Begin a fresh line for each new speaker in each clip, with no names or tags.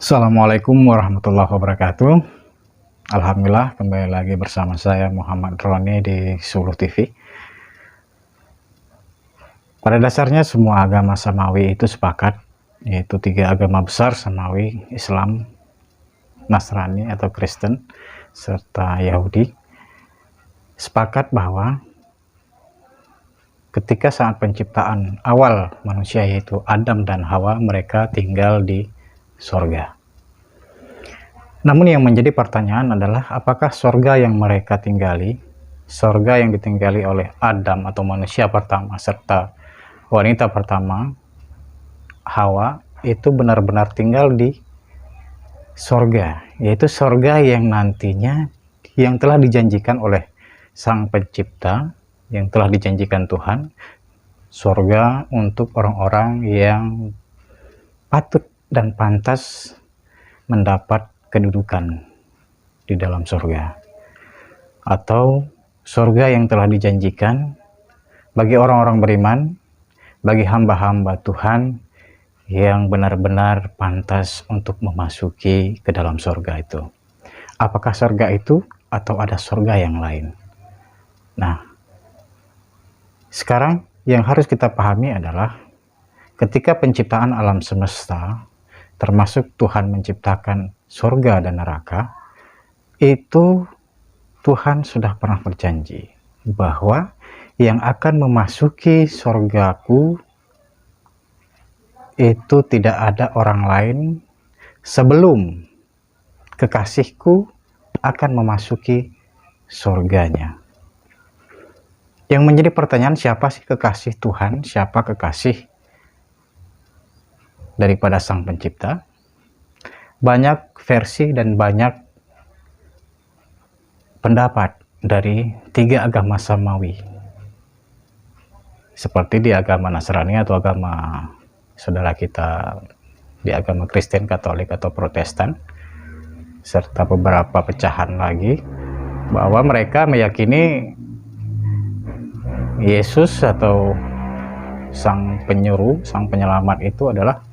Assalamualaikum warahmatullahi wabarakatuh. Alhamdulillah kembali lagi bersama saya Muhammad Roni di Suluh TV. Pada dasarnya semua agama Samawi itu sepakat, yaitu tiga agama besar Samawi, Islam, Nasrani atau Kristen, serta Yahudi, sepakat bahwa ketika saat penciptaan awal manusia yaitu Adam dan Hawa, mereka tinggal di sorga. Namun yang menjadi pertanyaan adalah apakah sorga yang mereka tinggali, sorga yang ditinggali oleh Adam atau manusia pertama serta wanita pertama Hawa itu benar-benar tinggal di sorga, yaitu sorga yang nantinya yang telah dijanjikan oleh Sang Pencipta, yang telah dijanjikan Tuhan, sorga untuk orang-orang yang patut dan pantas mendapat kedudukan di dalam surga, atau surga yang telah dijanjikan bagi orang-orang beriman, bagi hamba-hamba Tuhan yang benar-benar pantas untuk memasuki ke dalam surga itu. Apakah surga itu atau ada surga yang lain? Nah, sekarang yang harus kita pahami adalah ketika penciptaan alam semesta, termasuk Tuhan menciptakan surga dan neraka, itu Tuhan sudah pernah berjanji bahwa yang akan memasuki surgaku itu tidak ada orang lain sebelum kekasihku akan memasuki surganya. Yang menjadi pertanyaan, siapa sih kekasih Tuhan? Siapa kekasih daripada Sang Pencipta? Banyak versi dan banyak pendapat dari tiga agama Samawi, seperti di agama Nasrani atau agama saudara kita di agama Kristen, Katolik atau Protestan, serta beberapa pecahan lagi, bahwa mereka meyakini Yesus atau Sang Penyuru, Sang Penyelamat itu adalah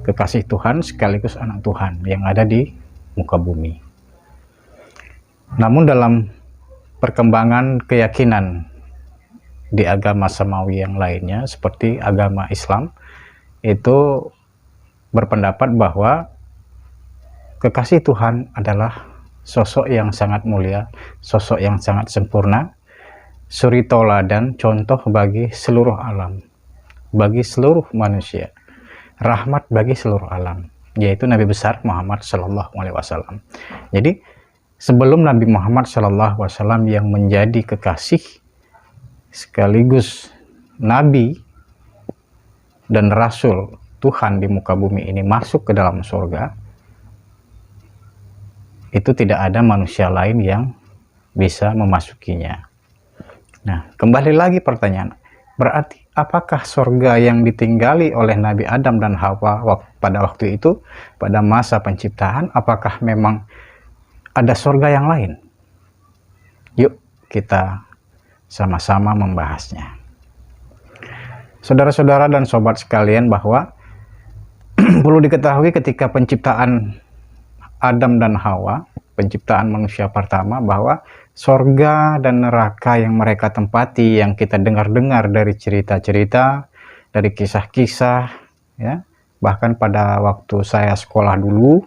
kekasih Tuhan sekaligus anak Tuhan yang ada di muka bumi. Namun dalam perkembangan keyakinan di agama Samawi yang lainnya, seperti agama Islam, itu berpendapat bahwa kekasih Tuhan adalah sosok yang sangat mulia, sosok yang sangat sempurna, suri tauladan, contoh bagi seluruh alam, bagi seluruh manusia, rahmat bagi seluruh alam, yaitu Nabi besar Muhammad Shallallahu Alaihi Wasallam. Jadi sebelum Nabi Muhammad Shallallahu Alaihi Wasallam yang menjadi kekasih sekaligus Nabi dan Rasul Tuhan di muka bumi ini masuk ke dalam surga, itu tidak ada manusia lain yang bisa memasukinya. Nah, kembali lagi pertanyaan, berarti apakah surga yang ditinggali oleh Nabi Adam dan Hawa pada waktu itu, pada masa penciptaan, apakah memang ada surga yang lain? Yuk kita sama-sama membahasnya. Saudara-saudara dan sobat sekalian, bahwa perlu diketahui ketika penciptaan Adam dan Hawa, penciptaan manusia pertama, bahwa surga dan neraka yang mereka tempati, yang kita dengar-dengar dari cerita-cerita, dari kisah-kisah, ya, bahkan pada waktu saya sekolah dulu,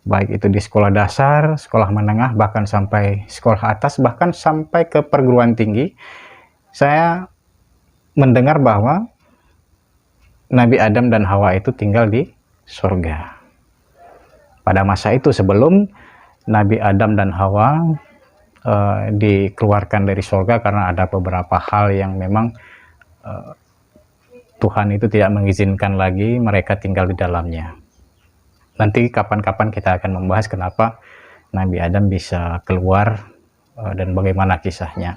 baik itu di sekolah dasar, sekolah menengah, bahkan sampai sekolah atas, bahkan sampai ke perguruan tinggi, saya mendengar bahwa Nabi Adam dan Hawa itu tinggal di surga. Pada masa itu, sebelum Nabi Adam dan Hawa dikeluarkan dari surga karena ada beberapa hal yang memang Tuhan itu tidak mengizinkan lagi mereka tinggal di dalamnya. Nanti kapan-kapan kita akan membahas kenapa Nabi Adam bisa keluar dan bagaimana kisahnya.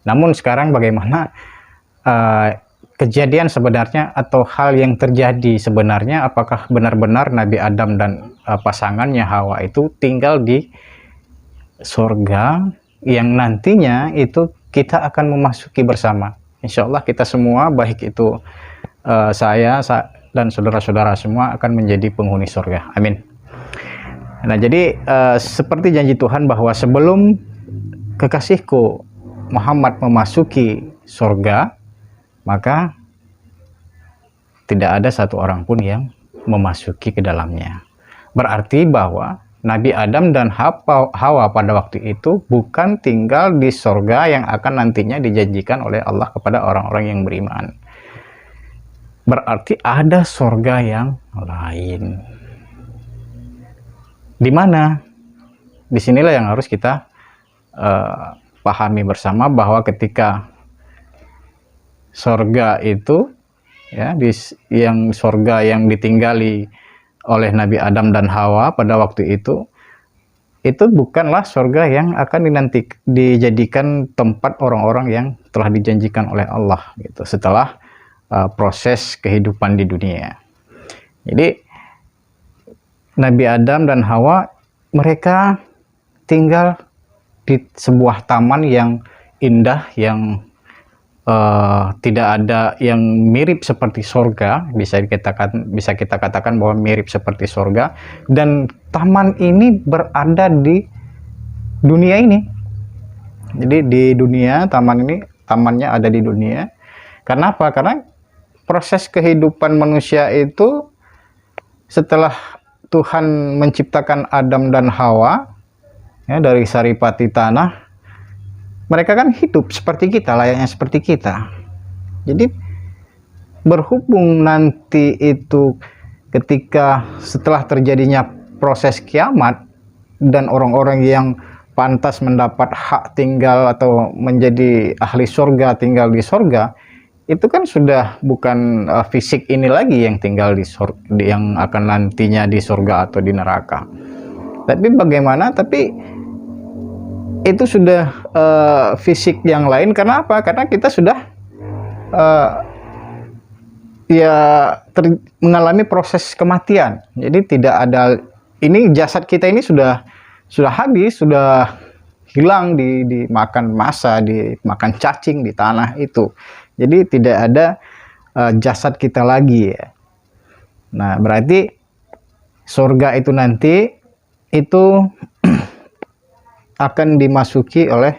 Namun sekarang bagaimana kejadian sebenarnya atau hal yang terjadi sebenarnya, apakah benar-benar Nabi Adam dan pasangannya Hawa itu tinggal di surga yang nantinya itu kita akan memasuki bersama. Insya Allah kita semua, baik itu saya dan saudara-saudara semua akan menjadi penghuni surga. Amin. Nah, jadi seperti janji Tuhan bahwa sebelum kekasihku Muhammad memasuki surga, maka tidak ada satu orang pun yang memasuki ke dalamnya. Berarti bahwa Nabi Adam dan Hawa pada waktu itu bukan tinggal di surga yang akan nantinya dijanjikan oleh Allah kepada orang-orang yang beriman. Berarti ada surga yang lain. Di mana? Disinilah yang harus kita pahami bersama, bahwa ketika surga itu, ya, yang surga yang ditinggali oleh Nabi Adam dan Hawa pada waktu itu bukanlah surga yang akan dijadikan tempat orang-orang yang telah dijanjikan oleh Allah gitu, setelah proses kehidupan di dunia. Jadi Nabi Adam dan Hawa, mereka tinggal di sebuah taman yang indah, yang tidak ada yang mirip seperti surga, bisa kita katakan bahwa mirip seperti surga, dan taman ini berada di dunia ini. Jadi di dunia, tamannya ada di dunia. Kenapa? Karena proses kehidupan manusia itu setelah Tuhan menciptakan Adam dan Hawa, ya, dari saripati tanah, mereka kan hidup seperti kita, layaknya seperti kita. Jadi berhubung nanti itu ketika setelah terjadinya proses kiamat dan orang-orang yang pantas mendapat hak tinggal atau menjadi ahli surga tinggal di surga, itu kan sudah bukan fisik ini lagi yang tinggal di surga, yang akan nantinya di surga atau di neraka. Tapi bagaimana? Tapi itu sudah fisik yang lain. Karena apa? Karena kita sudah mengalami proses kematian. Jadi tidak ada, ini jasad kita ini sudah habis, sudah hilang, dimakan massa, dimakan cacing di tanah itu. Jadi tidak ada jasad kita lagi, ya. Nah, berarti surga itu nanti itu akan dimasuki oleh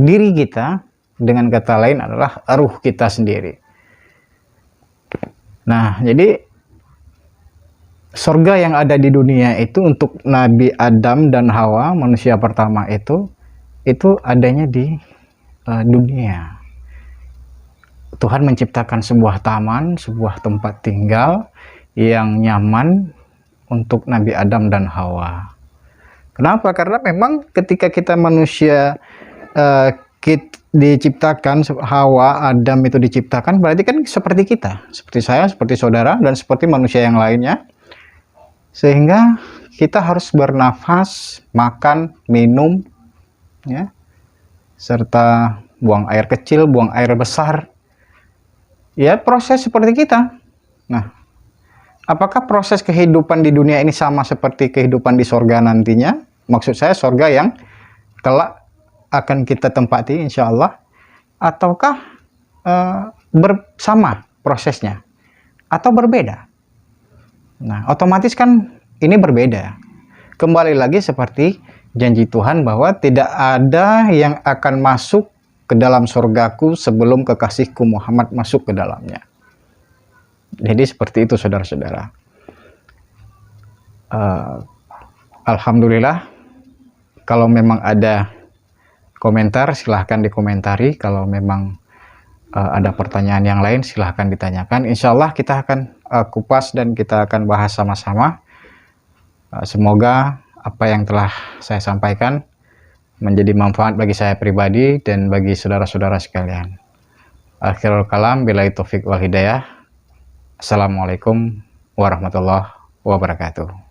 diri kita, dengan kata lain adalah ruh kita sendiri. Nah, jadi surga yang ada di dunia itu untuk Nabi Adam dan Hawa, manusia pertama itu adanya di dunia. Tuhan menciptakan sebuah taman, sebuah tempat tinggal yang nyaman untuk Nabi Adam dan Hawa. Kenapa? Karena memang ketika kita manusia diciptakan, Hawa, Adam itu diciptakan, berarti kan seperti kita, seperti saya, seperti saudara, dan seperti manusia yang lainnya. Sehingga kita harus bernafas, makan, minum, ya, serta buang air kecil, buang air besar. Ya, proses seperti kita. Nah, apakah proses kehidupan di dunia ini sama seperti kehidupan di surga nantinya? Maksud saya surga yang kelak akan kita tempati insya Allah. Ataukah bersama prosesnya? Atau berbeda? Nah, otomatis kan ini berbeda. Kembali lagi seperti janji Tuhan bahwa tidak ada yang akan masuk ke dalam surgaku sebelum kekasihku Muhammad masuk ke dalamnya. Jadi seperti itu, saudara-saudara. Alhamdulillah, kalau memang ada komentar silahkan dikomentari. Kalau memang ada pertanyaan yang lain silahkan ditanyakan. Insya Allah kita akan kupas dan kita akan bahas sama-sama. Semoga apa yang telah saya sampaikan menjadi manfaat bagi saya pribadi dan bagi saudara-saudara sekalian. Akhirul kalam, billahi taufik wal hidayah. Assalamualaikum warahmatullahi wabarakatuh.